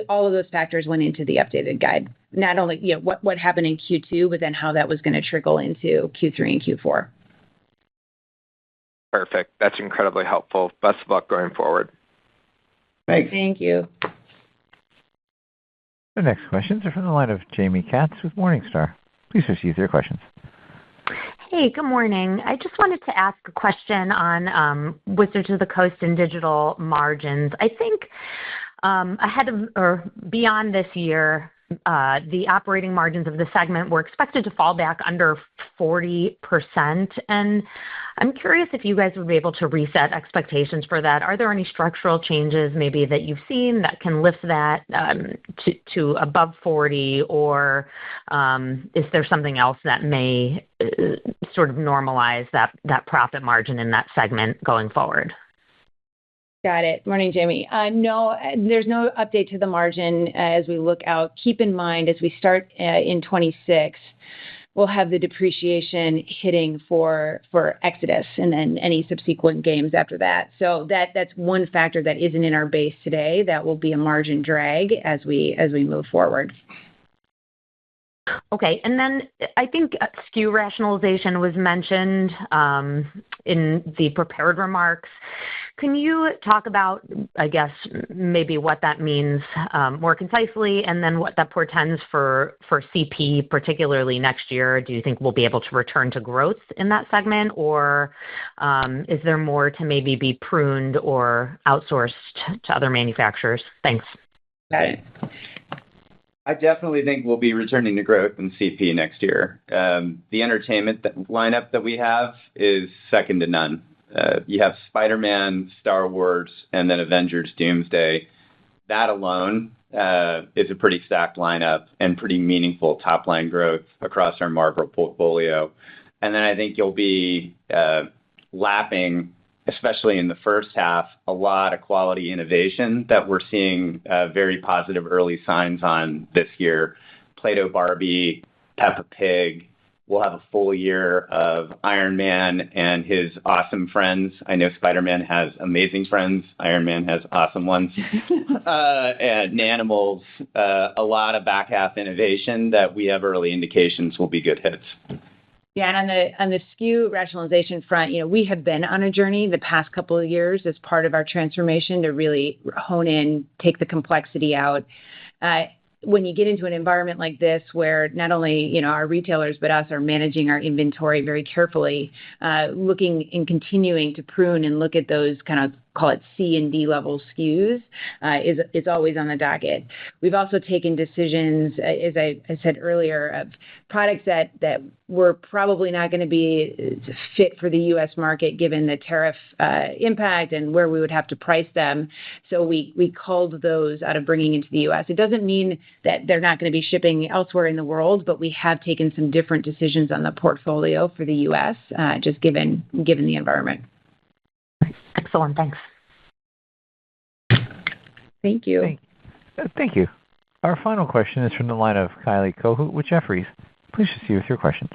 All of those factors went into the updated guide. Not only what happened in Q2, but then how that was going to trickle into Q3 and Q4. Perfect. That's incredibly helpful. Best of luck going forward. Thanks. Thank you. The next questions are from the line of Jamie Katz with Morningstar. Please proceed with your questions. Hey, good morning. I just wanted to ask a question on Wizards of the Coast and digital margins. I think ahead of or beyond this year, the operating margins of the segment were expected to fall back under 40%. And I'm curious if you guys would be able to reset expectations for that. Are there any structural changes maybe that you've seen that can lift that to above 40, or is there something else that may sort of normalize that profit margin in that segment going forward? Got it. Morning, Jamie. No, there's no update to the margin as we look out. Keep in mind, as we start in 26, we'll have the depreciation hitting for Exodus and then any subsequent games after that. So that's one factor that isn't in our base today. That will be a margin drag as we move forward. Okay. And then I think SKU rationalization was mentioned in the prepared remarks. Can you talk about, I guess, maybe what that means more concisely, and then what that portends for CP, particularly next year? Do you think we'll be able to return to growth in that segment, or is there more to maybe be pruned or outsourced to other manufacturers? Thanks. Got it. I definitely think we'll be returning to growth in CP next year. The entertainment lineup that we have is second to none. You have Spider-Man, Star Wars, and then Avengers Doomsday. That alone is a pretty stacked lineup and pretty meaningful top-line growth across our Marvel portfolio. And then I think you'll be lapping, especially in the first half, a lot of quality innovation that we're seeing very positive early signs on this year. Play-Doh Barbie, Peppa Pig. We'll have a full year of Iron Man and his awesome friends. I know Spider-Man has amazing friends. Iron Man has awesome ones. And Nanimals, a lot of back half innovation that we have early indications will be good hits. Yeah, and on the SKU rationalization front, we have been on a journey the past couple of years as part of our transformation to really hone in, take the complexity out. When you get into an environment like this where not only our retailers but us are managing our inventory very carefully, looking and continuing to prune and look at those kind of call it C and D level SKUs is always on the docket. We've also taken decisions, as I said earlier, of products that were probably not going to be fit for the U.S. market given the tariff impact and where we would have to price them. So we culled those out of bringing into the U.S. It doesn't mean that they're not going to be shipping elsewhere in the world, but we have taken some different decisions on the portfolio for the U.S. Just given the environment. Excellent. Thanks. Thank you. Thank you. Our final question is from the line of Kylie Kohut with Jefferies. Please proceed with your questions.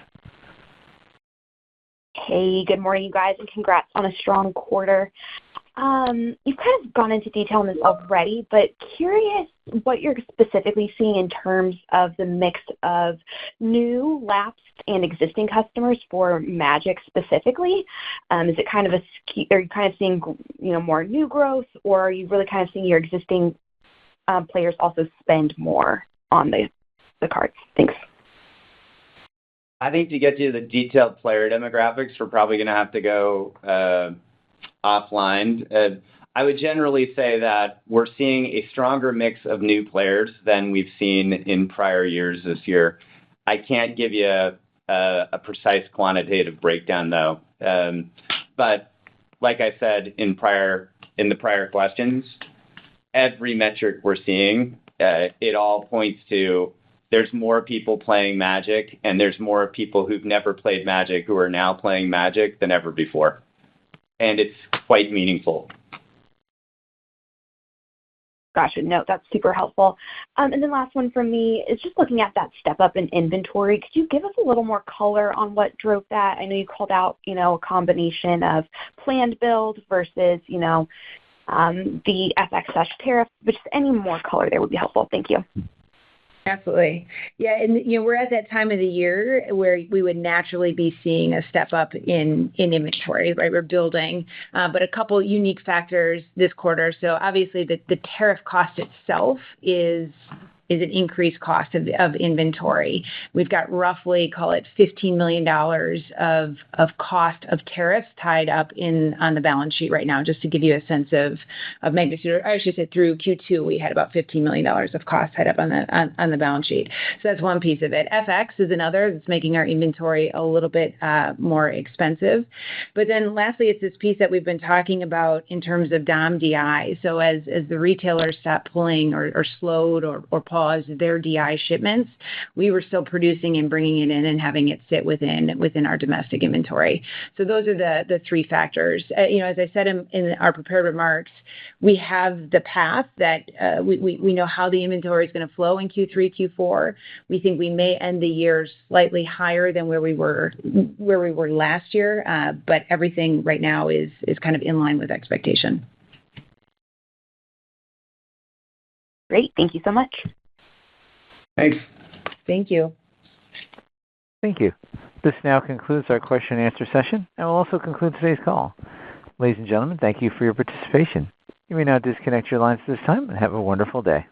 Hey, good morning, you guys, and congrats on a strong quarter. You've kind of gone into detail on this already, but curious what you're specifically seeing in terms of the mix of new, lapsed, and existing customers for Magic specifically. Is it kind of are you kind of seeing more new growth, or are you really kind of seeing your existing players also spend more on the cards? Thanks. I think to get to the detailed player demographics, we're probably going to have to go offline. I would generally say that we're seeing a stronger mix of new players than we've seen in prior years this year. I can't give you a precise quantitative breakdown, though. But like I said in the prior questions, every metric we're seeing, it all points to there's more people playing Magic, and there's more people who've never played Magic who are now playing Magic than ever before. And it's quite meaningful. Gotcha. No, that's super helpful. And then last one from me is just looking at that step up in inventory. Could you give us a little more color on what drove that? I know you called out, a combination of planned build versus, the FX/tariff, but just any more color there would be helpful. Thank you. Absolutely. Yeah, and we're at that time of the year where we would naturally be seeing a step up in inventory, right? We're building, but a couple unique factors this quarter. So obviously the tariff cost itself is an increased cost of inventory. We've got roughly, call it $15 million of cost of tariffs tied up on the balance sheet right now, just to give you a sense of magnitude. I should say through Q2, we had about $15 million of cost tied up on the balance sheet. So that's one piece of it. FX is another that's making our inventory a little bit more expensive. But then lastly, it's this piece that we've been talking about in terms of DOM DI. So as the retailers stop pulling or slowed or paused paused their DI shipments, we were still producing and bringing it in and having it sit within our domestic inventory. So those are the three factors. As I said in our prepared remarks, we have the path that we know how the inventory is going to flow in Q3, Q4. We think we may end the year slightly higher than where we were last year, but everything right now is kind of in line with expectation. Great. Thank you so much. Thanks. Thank you. Thank you. This now concludes our question and answer session and will also conclude today's call. Ladies and gentlemen, thank you for your participation. You may now disconnect your lines at this time and have a wonderful day.